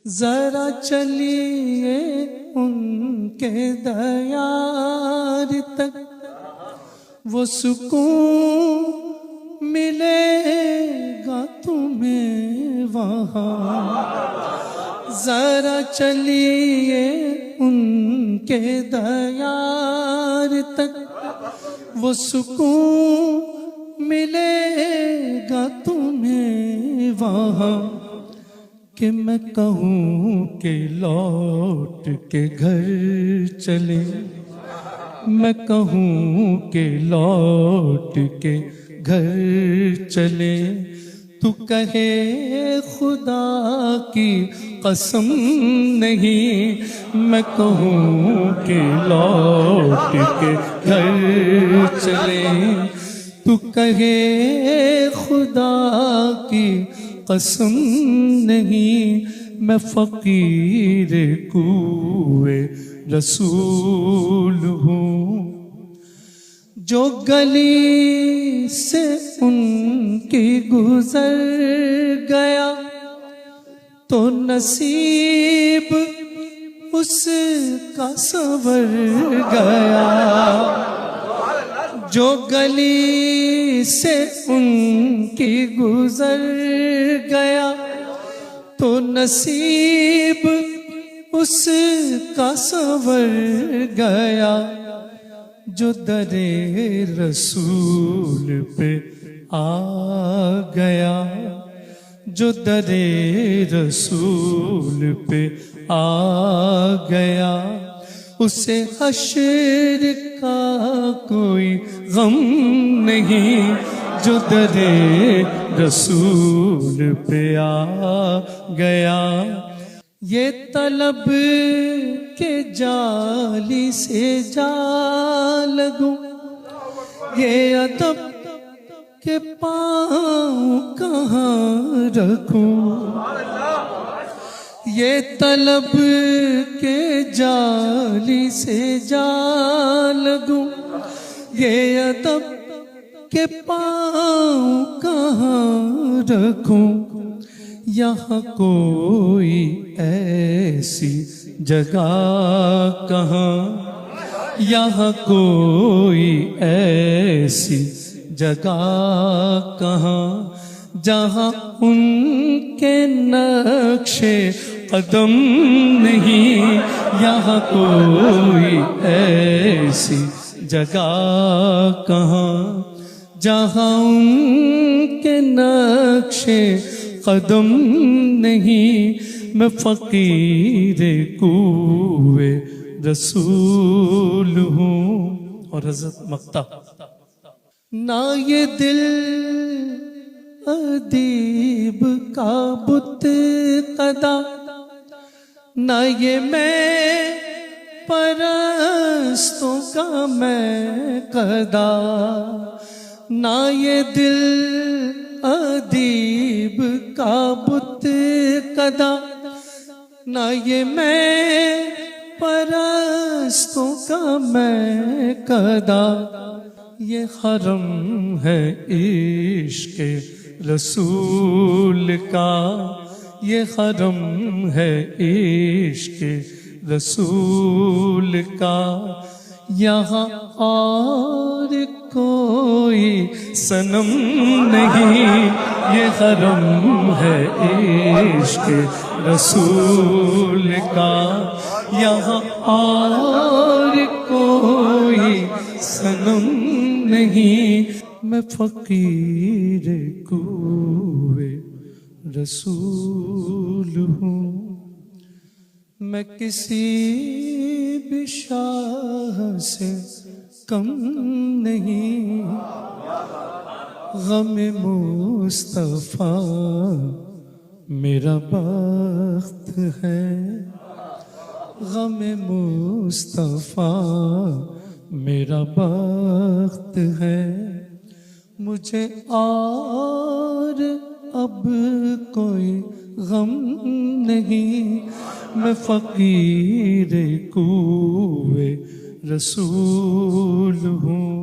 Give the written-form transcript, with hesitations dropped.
जरा चलिए उनके दयार तक, वो सुकून मिलेगा तुम्हें वहाँ। जरा चलिए उनके दयार तक, वो सुकून मिलेगा तुम्हें वहाँ। कि मैं कहूँ कि लौट के घर चले, मैं कहूँ कि लौट के घर चले, तू कहे खुदा की कसम नहीं। मैं कहूँ कि लौट के घर चले, तू कहे खुदा की कसम नहीं। मैं फकीर कूए रसूल हूँ, जो गली से उनकी गुजर गया तो नसीब उसका संवर गया। जो गली से उनकी गुजर गया तो नसीब उसका संवर गया। जो दरे रसूल पे आ गया, जो दरे रसूल पे आ गया, उसे हश्र का कोई गम नहीं। जो दरे रसूल पे आ गया, ये तलब के जाली से जा लगूं, ये अदब के पाँव कहाँ रखूं। ये तलब के जाली से जा लगूं, ये अदब के पाँव कहाँ रखूं। यहाँ कोई ऐसी जगह कहाँ, यहाँ कोई ऐसी जगह कहाँ, जहाँ उनके नक्शे कदम नहीं। यहाँ कोई ऐसी जगह कहाँ, जहाँ उनके नक्शे कदम नहीं। मैं फकीर कूए रसूल हूँ। और हज़रत मक्ता, ना ये दिल अदीब का बुत कदा, ना ये मैं परस्तों का मैं कदा। ना ये दिल अदीब का बुत कदा, ना ये मैं परस्तों का मैं कदा। ये हरम है इश्क़ रसूल का, ये हरम है इश्क़ रसूल का। यहाँ और कोई सनम नहीं, ये हरम है इश्क़ रसूल का। यहाँ और कोई सनम नहीं। मैं फकीर कूए रसूल हूँ। मैं किसी भी शाह से कम नहीं, गम मुस्तफा मेरा बख्त है। गम मुस्तफा मेरा बख्त है। मुझे और अब कोई गम नहीं। मैं फकीर कूए रसूल हूँ।